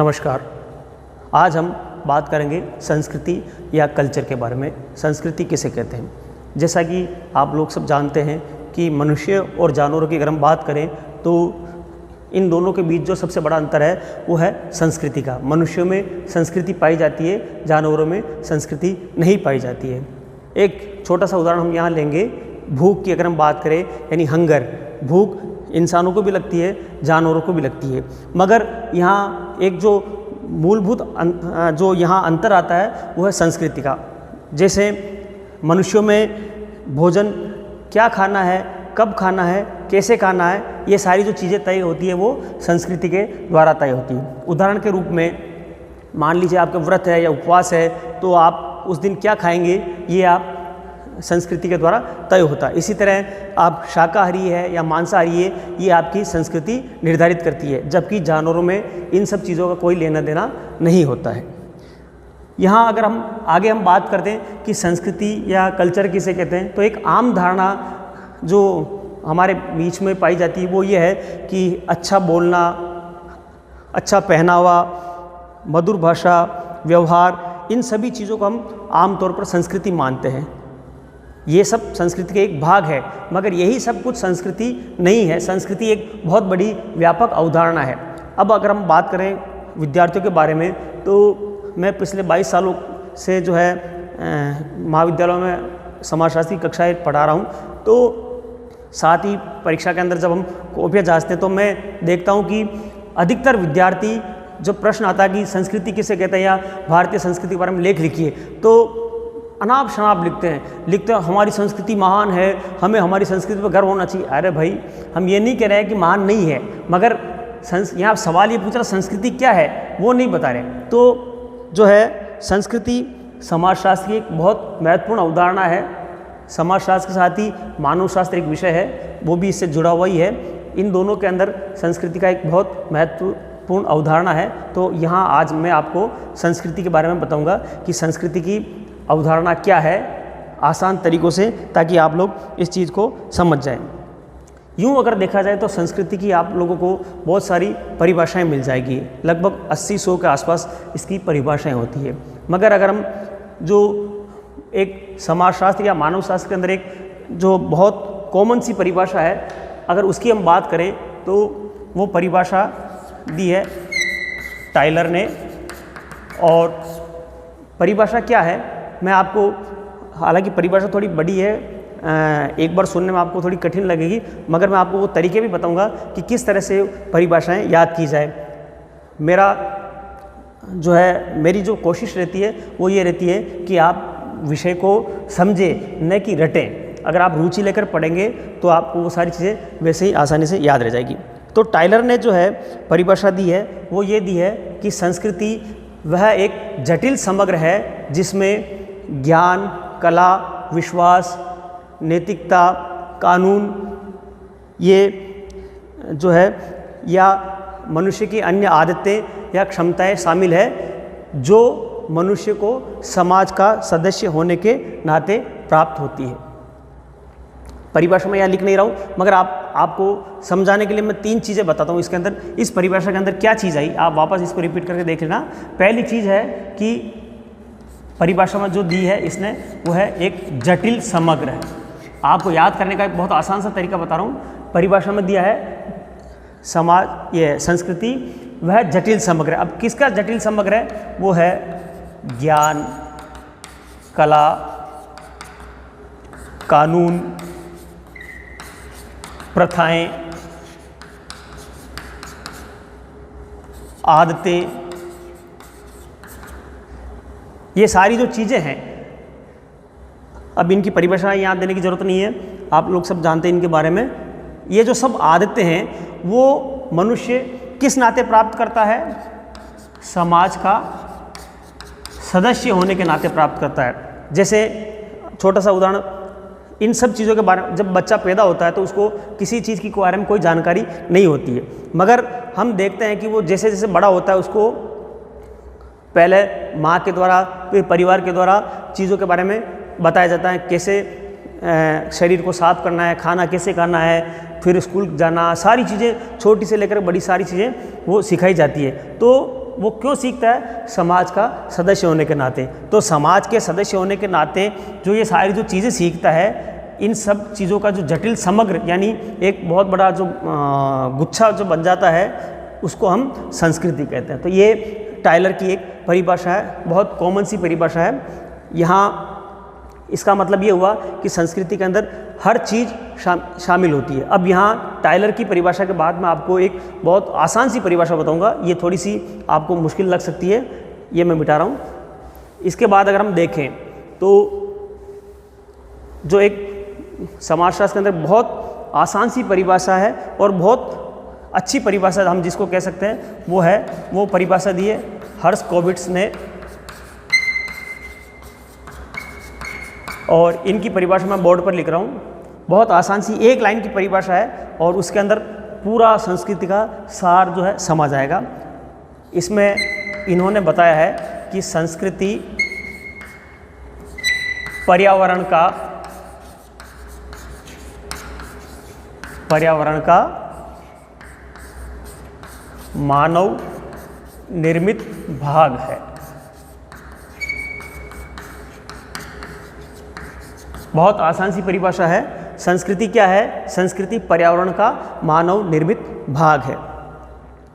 नमस्कार। आज हम बात करेंगे संस्कृति या कल्चर के बारे में। संस्कृति किसे कहते हैं? जैसा कि आप लोग सब जानते हैं कि मनुष्य और जानवरों की अगर हम बात करें तो इन दोनों के बीच जो सबसे बड़ा अंतर है वो है संस्कृति का। मनुष्यों में संस्कृति पाई जाती है, जानवरों में संस्कृति नहीं पाई जाती है। एक छोटा सा उदाहरण हम यहाँ लेंगे। भूख की अगर हम बात करें, यानी हंगर, भूख इंसानों को भी लगती है, जानवरों को भी लगती है, मगर यहाँ एक जो मूलभूत जो यहाँ अंतर आता है वो है संस्कृति का। जैसे मनुष्यों में भोजन क्या खाना है, कब खाना है, कैसे खाना है, ये सारी जो चीज़ें तय होती है वो संस्कृति के द्वारा तय होती है। उदाहरण के रूप में मान लीजिए आपका व्रत है या उपवास है, तो आप उस दिन क्या खाएंगे ये आप संस्कृति के द्वारा तय होता है। इसी तरह आप शाकाहारी है या मांसाहारी है, ये आपकी संस्कृति निर्धारित करती है, जबकि जानवरों में इन सब चीज़ों का कोई लेना देना नहीं होता है। यहाँ अगर हम आगे बात करते हैं कि संस्कृति या कल्चर किसे कहते हैं, तो एक आम धारणा जो हमारे बीच में पाई जाती है वो ये है कि अच्छा बोलना, अच्छा पहनावा, मधुर भाषा, व्यवहार, इन सभी चीज़ों को हम आमतौर पर संस्कृति मानते हैं। ये सब संस्कृति का एक भाग है, मगर यही सब कुछ संस्कृति नहीं है। संस्कृति एक बहुत बड़ी व्यापक अवधारणा है। अब अगर हम बात करें विद्यार्थियों के बारे में, तो मैं पिछले 22 सालों से जो है महाविद्यालयों में समाजशास्त्र की कक्षाएँ पढ़ा रहा हूँ। तो साथ ही परीक्षा के अंदर जब हम कॉपियाँ जांचते हैं तो मैं देखता हूँ कि अधिकतर विद्यार्थी जब प्रश्न आता है कि संस्कृति किसे कहते हैं या भारतीय संस्कृति के बारे में लेख लिखिए, तो अनाप शनाप लिखते हैं हमारी संस्कृति महान है, हमें हमारी संस्कृति पर गर्व होना चाहिए। अरे भाई, हम ये नहीं कह रहे हैं कि महान नहीं है, मगर यहाँ सवाल ये पूछ रहा संस्कृति क्या है वो नहीं बता रहे। तो जो है संस्कृति समाजशास्त्र की एक बहुत महत्वपूर्ण अवधारणा है। समाजशास्त्र के साथ ही मानव शास्त्र एक विषय है, वो भी इससे जुड़ा हुआ ही है। इन दोनों के अंदर संस्कृति का एक बहुत महत्वपूर्ण अवधारणा है। तो यहाँ आज मैं आपको संस्कृति के बारे में बताऊँगा कि संस्कृति की अवधारणा क्या है, आसान तरीक़ों से, ताकि आप लोग इस चीज़ को समझ जाएं। यूँ अगर देखा जाए तो संस्कृति की आप लोगों को बहुत सारी परिभाषाएं मिल जाएगी। लगभग 80-100 के आसपास इसकी परिभाषाएं होती है। मगर अगर हम जो एक समाजशास्त्र या मानव शास्त्र के अंदर एक जो बहुत कॉमन सी परिभाषा है, अगर उसकी हम बात करें तो वो परिभाषा दी है टाइलर ने। और परिभाषा क्या है, मैं आपको, हालांकि परिभाषा थोड़ी बड़ी है, एक बार सुनने में आपको थोड़ी कठिन लगेगी, मगर मैं आपको वो तरीके भी बताऊंगा कि किस तरह से परिभाषाएं याद की जाए। मेरी जो कोशिश रहती है वो ये रहती है कि आप विषय को समझें, न कि रटें। अगर आप रुचि लेकर पढ़ेंगे तो आपको वो सारी चीज़ें वैसे ही आसानी से याद रह जाएगी। तो टाइलर ने जो है परिभाषा दी है वो ये दी है कि संस्कृति वह एक जटिल समग्र है जिसमें ज्ञान, कला, विश्वास, नैतिकता, कानून, ये जो है, या मनुष्य की अन्य आदतें या क्षमताएं शामिल है, जो मनुष्य को समाज का सदस्य होने के नाते प्राप्त होती है। परिभाषा में यहाँ लिख नहीं रहा हूँ, मगर आपको समझाने के लिए मैं 3 चीज़ें बताता हूँ इसके अंदर। इस परिभाषा के अंदर क्या चीज़ आई, आप वापस इसको रिपीट करके देख लेना। पहली चीज़ है कि परिभाषा में जो दी है इसने, वो है एक जटिल समग्र है। आपको याद करने का एक बहुत आसान सा तरीका बता रहा हूँ। परिभाषा में दिया है ये संस्कृति वह जटिल समग्र है। अब किसका जटिल समग्र है? वो है ज्ञान, कला, कानून, प्रथाएं, आदतें, ये सारी जो चीज़ें हैं। अब इनकी परिभाषा यहाँ देने की ज़रूरत नहीं है, आप लोग सब जानते हैं इनके बारे में। ये जो सब आदतें हैं वो मनुष्य किस नाते प्राप्त करता है? समाज का सदस्य होने के नाते प्राप्त करता है। जैसे छोटा सा उदाहरण, इन सब चीज़ों के बारे में, जब बच्चा पैदा होता है तो उसको किसी चीज़ की बारे में कोई जानकारी नहीं होती है, मगर हम देखते हैं कि वो जैसे जैसे बड़ा होता है उसको पहले माँ के द्वारा, फिर परिवार के द्वारा चीज़ों के बारे में बताया जाता है, कैसे शरीर को साफ करना है, खाना कैसे खाना है, फिर स्कूल जाना, सारी चीज़ें छोटी से लेकर बड़ी सारी चीज़ें वो सिखाई जाती है। तो वो क्यों सीखता है? समाज का सदस्य होने के नाते। तो समाज के सदस्य होने के नाते जो ये सारी जो चीज़ें सीखता है, इन सब चीज़ों का जो जटिल समग्र यानी एक बहुत बड़ा जो गुच्छा जो बन जाता है, उसको हम संस्कृति कहते हैं। तो ये टायलर की एक परिभाषा है, बहुत कॉमन सी परिभाषा है। यहाँ इसका मतलब ये हुआ कि संस्कृति के अंदर हर चीज़ शामिल होती है। अब यहाँ टायलर की परिभाषा के बाद मैं आपको एक बहुत आसान सी परिभाषा बताऊंगा, ये थोड़ी सी आपको मुश्किल लग सकती है, ये मैं मिटा रहा हूँ। इसके बाद अगर हम देखें तो जो एक समाजशास्त्र के अंदर बहुत आसान सी परिभाषा है और बहुत अच्छी परिभाषा हम जिसको कह सकते हैं, वो परिभाषा दी है हर्ष कोविट्स ने, और इनकी परिभाषा मैं बोर्ड पर लिख रहा हूँ। बहुत आसान सी एक लाइन की परिभाषा है और उसके अंदर पूरा संस्कृति का सार जो है समा जाएगा। इसमें इन्होंने बताया है कि संस्कृति पर्यावरण का मानव निर्मित भाग है। बहुत आसान सी परिभाषा है। संस्कृति क्या है? संस्कृति पर्यावरण का मानव निर्मित भाग है।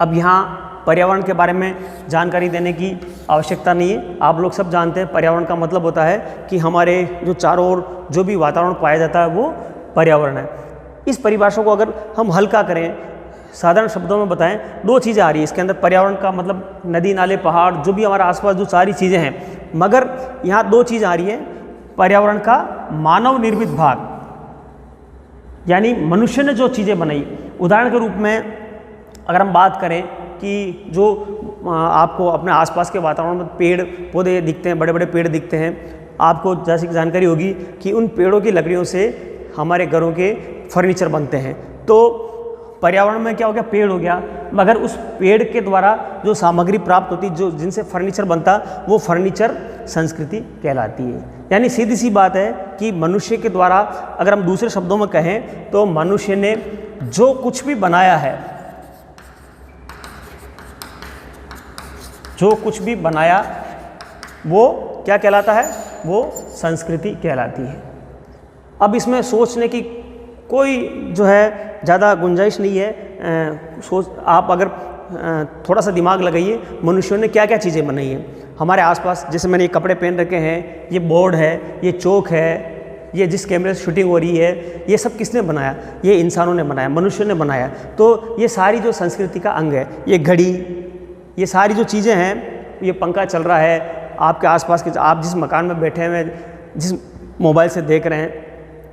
अब यहाँ पर्यावरण के बारे में जानकारी देने की आवश्यकता नहीं है, आप लोग सब जानते हैं। पर्यावरण का मतलब होता है कि हमारे जो चारों ओर जो भी वातावरण पाया जाता है वो पर्यावरण है। इस परिभाषा को अगर हम हल्का करें, साधारण शब्दों में बताएं, दो चीज़ें आ रही है इसके अंदर। पर्यावरण का मतलब नदी नाले पहाड़ जो भी हमारे आसपास जो सारी चीज़ें हैं, मगर यहाँ दो चीज़ आ रही है। पर्यावरण का मानव निर्मित भाग यानी मनुष्य ने जो चीज़ें बनाई। उदाहरण के रूप में अगर हम बात करें कि जो आपको अपने आसपास के वातावरण में पेड़ पौधे दिखते हैं, बड़े बड़े पेड़ दिखते हैं, आपको जैसी जानकारी होगी कि उन पेड़ों की लकड़ियों से हमारे घरों के फर्नीचर बनते हैं। तो पर्यावरण में क्या हो गया? पेड़ हो गया, मगर उस पेड़ के द्वारा जो सामग्री प्राप्त होती, जो जिनसे फर्नीचर बनता, वो फर्नीचर संस्कृति कहलाती है। यानी सीधी सी बात है कि मनुष्य के द्वारा, अगर हम दूसरे शब्दों में कहें तो मनुष्य ने जो कुछ भी बनाया है, जो कुछ भी बनाया वो क्या कहलाता है? वो संस्कृति कहलाती है। अब इसमें सोचने की कोई जो है ज़्यादा गुंजाइश नहीं है। आप अगर थोड़ा सा दिमाग लगाइए, मनुष्यों ने क्या क्या चीज़ें बनाई हैं हमारे आसपास। जैसे मैंने ये कपड़े पहन रखे हैं, ये बोर्ड है, ये चौक है, ये जिस कैमरे से शूटिंग हो रही है, ये सब किसने बनाया? ये इंसानों ने बनाया, मनुष्यों ने बनाया। तो ये सारी जो संस्कृति का अंग है, ये घड़ी, ये सारी जो चीज़ें हैं, ये पंखा चल रहा है आपके आसपास के, आप जिस मकान में बैठे हुए, जिस मोबाइल से देख रहे हैं,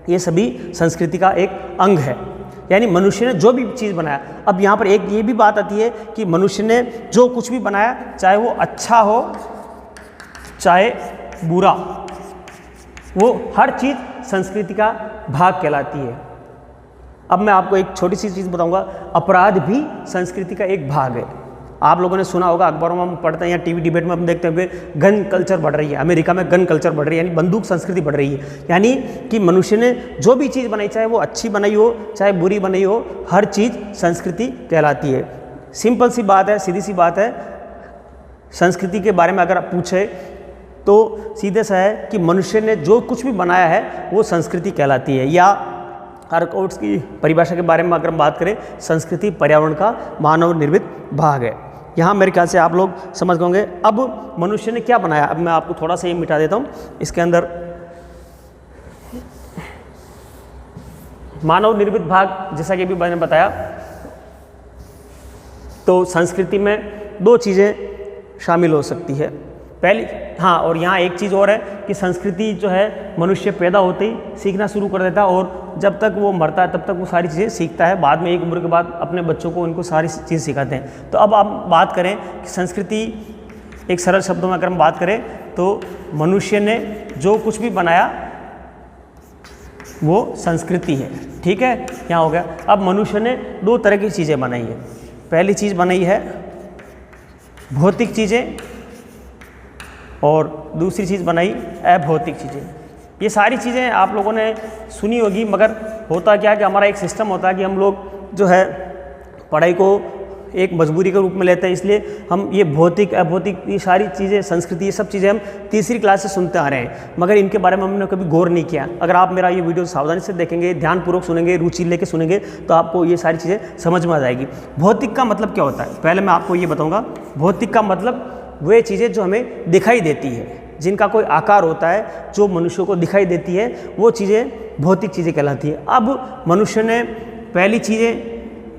ये सभी संस्कृति का एक अंग है। यानी मनुष्य ने जो भी चीज़ बनाया। अब यहाँ पर एक ये भी बात आती है कि मनुष्य ने जो कुछ भी बनाया, चाहे वो अच्छा हो चाहे बुरा, वो हर चीज़ संस्कृति का भाग कहलाती है। अब मैं आपको एक छोटी सी चीज़ बताऊंगा, अपराध भी संस्कृति का एक भाग है। आप लोगों ने सुना होगा, अखबारों में हम पढ़ते हैं या टीवी डिबेट में हम देखते हैं कि गन कल्चर बढ़ रही है, अमेरिका में गन कल्चर बढ़ रही है, यानी बंदूक संस्कृति बढ़ रही है। यानी कि मनुष्य ने जो भी चीज़ बनाई, चाहे वो अच्छी बनाई हो चाहे बुरी बनाई हो, हर चीज़ संस्कृति कहलाती है। सिंपल सी बात है, सीधी सी बात है। संस्कृति के बारे में अगर आप पूछे तो सीधे सा है कि मनुष्य ने जो कुछ भी बनाया है वो संस्कृति कहलाती है। या हार्कोर्ट्स की परिभाषा के बारे में अगर हम बात करें, संस्कृति पर्यावरण का मानव निर्मित भाग है। यहाँ मेरे ख्याल से आप लोग समझ गए होंगे। अब मनुष्य ने क्या बनाया, अब मैं आपको थोड़ा सा ये मिटा देता हूँ। इसके अंदर मानव निर्मित भाग, जैसा कि अभी मैंने बताया, तो संस्कृति में दो चीज़ें शामिल हो सकती है। पहली, हाँ, और यहाँ एक चीज़ और है कि संस्कृति जो है मनुष्य पैदा होते ही सीखना शुरू कर देता है और जब तक वो मरता है तब तक वो सारी चीज़ें सीखता है। बाद में एक उम्र के बाद अपने बच्चों को उनको सारी चीज़ सिखाते हैं। तो अब आप बात करें कि संस्कृति, एक सरल शब्दों में अगर हम बात करें तो मनुष्य ने जो कुछ भी बनाया वो संस्कृति है। ठीक है, यहाँ हो गया। अब मनुष्य ने दो तरह की चीज़ें बनाई है। पहली चीज़ बनाई है भौतिक चीज़ें और दूसरी चीज़ बनाई अभौतिक चीज़ें। ये सारी चीज़ें आप लोगों ने सुनी होगी, मगर होता क्या है कि हमारा एक सिस्टम होता है कि हम लोग जो है पढ़ाई को एक मजबूरी के रूप में लेते हैं, इसलिए हम ये भौतिक अभौतिक ये सारी चीज़ें, संस्कृति, ये सब चीज़ें हम तीसरी क्लास से सुनते आ रहे हैं, मगर इनके बारे में हमने कभी गौर नहीं किया। अगर आप मेरा ये वीडियो सावधानी से देखेंगे, ध्यानपूर्वक सुनेंगे, रुचि लेके सुनेंगे, तो आपको ये सारी चीज़ें समझ में आ जाएगी। भौतिक का मतलब क्या होता है, पहले मैं आपको ये बताऊँगा। भौतिक का मतलब वे चीज़ें जो हमें दिखाई देती है, जिनका कोई आकार होता है, जो मनुष्य को दिखाई देती है, वो चीज़ें भौतिक चीज़ें कहलाती है। अब मनुष्य ने पहली चीज़ें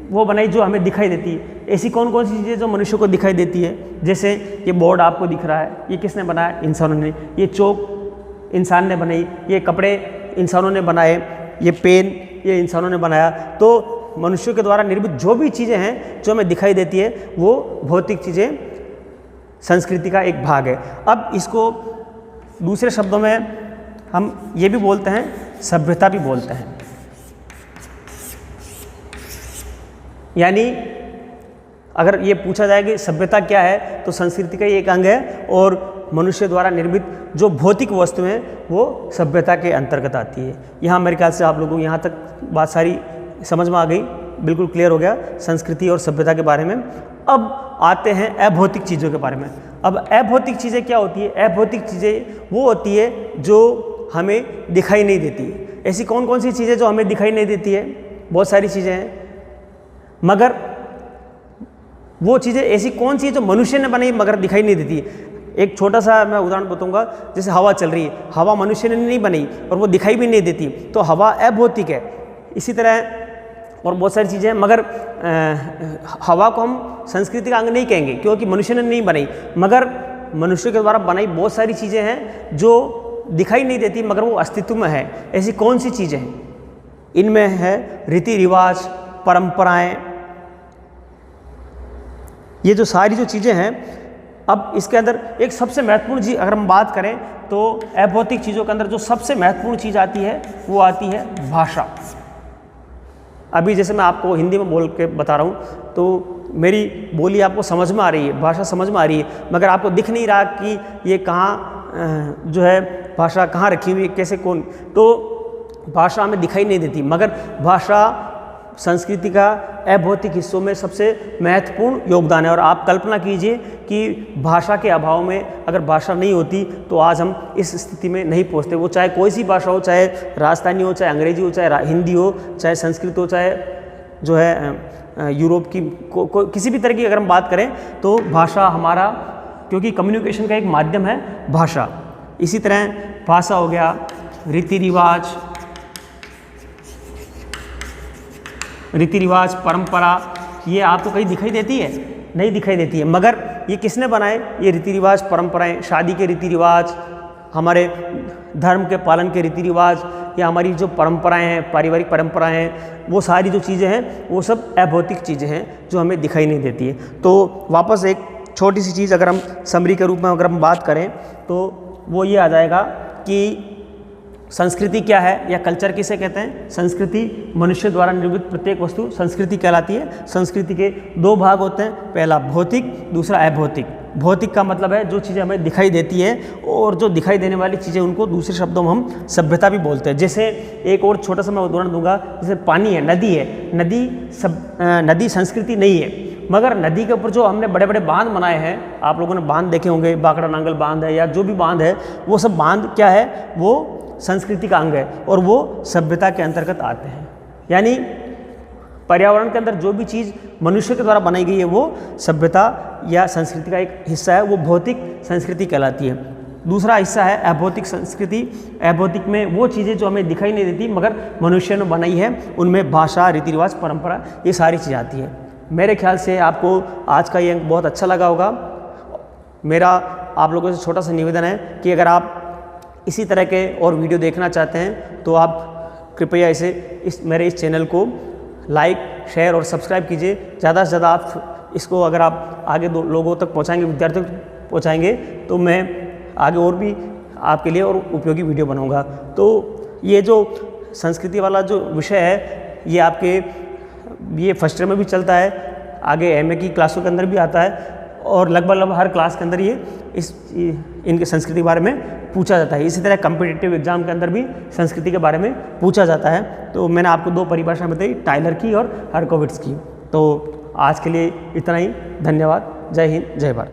वो बनाई जो हमें दिखाई देती है। ऐसी कौन कौन सी चीज़ें जो मनुष्य को दिखाई देती है, जैसे ये बोर्ड आपको दिख रहा है, ये किसने बनाया? इंसानों ने। ये चौक इंसान ने बनाई, ये कपड़े इंसानों ने बनाए, ये पेन ये इंसानों ने बनाया। तो मनुष्य के द्वारा निर्मित जो भी चीज़ें हैं जो हमें दिखाई देती है, वो भौतिक चीज़ें संस्कृति का एक भाग है। अब इसको दूसरे शब्दों में हम ये भी बोलते हैं, सभ्यता भी बोलते हैं। यानी अगर ये पूछा जाए कि सभ्यता क्या है, तो संस्कृति का ही एक अंग है, और मनुष्य द्वारा निर्मित जो भौतिक वस्तुएं हैं वो सभ्यता के अंतर्गत आती है। यहाँ मेरे ख्याल से आप लोगों को यहाँ तक बात सारी समझ में आ गई, बिल्कुल क्लियर हो गया संस्कृति और सभ्यता के बारे में। अब आते हैं अभौतिक चीज़ों के बारे में। अब अभौतिक चीज़ें क्या होती है? अभौतिक चीज़ें वो होती है जो हमें दिखाई नहीं देती। ऐसी कौन कौन सी चीज़ें जो हमें दिखाई नहीं देती है? बहुत सारी चीज़ें हैं, मगर वो चीज़ें ऐसी कौन सी है जो मनुष्य ने बनाई मगर दिखाई नहीं देती? एक छोटा सा मैं उदाहरण बताऊंगा। जैसे हवा चल रही है, हवा मनुष्य ने नहीं बनाई और वो दिखाई भी नहीं देती, तो हवा अभौतिक है। इसी तरह और बहुत सारी चीज़ें हैं, मगर हवा को हम संस्कृति का अंग नहीं कहेंगे, क्योंकि मनुष्य ने नहीं बनाई, मगर मनुष्य के द्वारा बनाई बहुत सारी चीज़ें हैं जो दिखाई नहीं देती मगर वो अस्तित्व में है। ऐसी कौन सी चीज़ें हैं? इनमें है रीति रिवाज, परंपराएं, ये जो सारी जो चीज़ें हैं। अब इसके अंदर एक सबसे महत्वपूर्ण चीज़ अगर हम बात करें, तो अभौतिक चीज़ों के अंदर जो सबसे महत्वपूर्ण चीज़ आती है वो आती है भाषा। अभी जैसे मैं आपको हिंदी में बोल के बता रहा हूँ, तो मेरी बोली आपको समझ में आ रही है, भाषा समझ में आ रही है, मगर आपको दिख नहीं रहा कि ये कहाँ जो है भाषा कहाँ रखी हुई है, कैसे कौन। तो भाषा हमें दिखाई नहीं देती, मगर भाषा संस्कृति का अभौतिक हिस्सों में सबसे महत्वपूर्ण योगदान है। और आप कल्पना कीजिए कि भाषा के अभाव में अगर भाषा नहीं होती तो आज हम इस स्थिति में नहीं पहुंचते। वो चाहे कोई सी भाषा हो, चाहे राजस्थानी हो, चाहे अंग्रेजी हो, चाहे हिंदी हो, चाहे संस्कृत हो, चाहे जो है यूरोप की किसी भी तरह की अगर हम बात करें, तो भाषा हमारा, क्योंकि कम्युनिकेशन का एक माध्यम है भाषा। इसी तरह भाषा हो गया, रीति रिवाज, परंपरा, ये आपको कहीं दिखाई देती है? नहीं दिखाई देती है, मगर ये किसने बनाए? ये रीति रिवाज, परंपराएं, शादी के रीति रिवाज, हमारे धर्म के पालन के रीति रिवाज, या हमारी जो परंपराएं हैं, पारिवारिक परंपराएं हैं, वो सारी जो चीज़ें हैं वो सब अभौतिक चीज़ें हैं जो हमें दिखाई नहीं देती है। तो वापस एक छोटी सी चीज़ अगर हम समरी के रूप में अगर हम बात करें, तो वो ये आ जाएगा कि संस्कृति क्या है या कल्चर किसे कहते हैं? संस्कृति मनुष्य द्वारा निर्मित प्रत्येक वस्तु संस्कृति कहलाती है। संस्कृति के दो भाग होते हैं, पहला भौतिक, दूसरा अभौतिक। भौतिक का मतलब है जो चीज़ें हमें दिखाई देती है, और जो दिखाई देने वाली चीज़ें उनको दूसरे शब्दों में हम सभ्यता भी बोलते हैं। जैसे एक और छोटा सा मैं उदाहरण दूंगा, जैसे पानी है, नदी है, नदी संस्कृति नहीं है, मगर नदी के ऊपर जो हमने बड़े बड़े बांध बनाए हैं, आप लोगों ने बांध देखे होंगे, बाकड़ा नांगल बांध है या जो भी बांध है, वो सब बांध क्या है? वो संस्कृति का अंग है और वो सभ्यता के अंतर्गत आते हैं। यानी पर्यावरण के अंदर जो भी चीज़ मनुष्य के द्वारा बनाई गई है वो सभ्यता या संस्कृति का एक हिस्सा है, वो भौतिक संस्कृति कहलाती है। दूसरा हिस्सा है अभौतिक संस्कृति। अभौतिक में वो चीज़ें जो हमें दिखाई नहीं देती मगर मनुष्य ने बनाई है, उनमें भाषा, रीति रिवाज, परंपरा, ये सारी चीज़ आती है। मेरे ख्याल से आपको आज का ये अंक बहुत अच्छा लगा होगा। मेरा आप लोगों से छोटा सा निवेदन है कि अगर आप इसी तरह के और वीडियो देखना चाहते हैं तो आप कृपया मेरे इस चैनल को लाइक, शेयर और सब्सक्राइब कीजिए। ज़्यादा से ज़्यादा आप इसको अगर आप आगे लोगों तक पहुंचाएंगे, विद्यार्थियों तक पहुंचाएंगे, तो मैं आगे और भी आपके लिए और उपयोगी वीडियो बनाऊंगा। तो ये जो संस्कृति वाला जो विषय है, ये फर्स्ट ईयर में भी चलता है, आगे एमए की क्लासों के अंदर भी आता है, और लगभग हर क्लास के अंदर ये इनके संस्कृति के बारे में पूछा जाता है। इसी तरह कॉम्पिटिटिव एग्जाम के अंदर भी संस्कृति के बारे में पूछा जाता है। तो मैंने आपको दो परिभाषा बताई, टाइलर की और हरकोविट्स की। तो आज के लिए इतना ही। धन्यवाद। जय हिंद, जय भारत।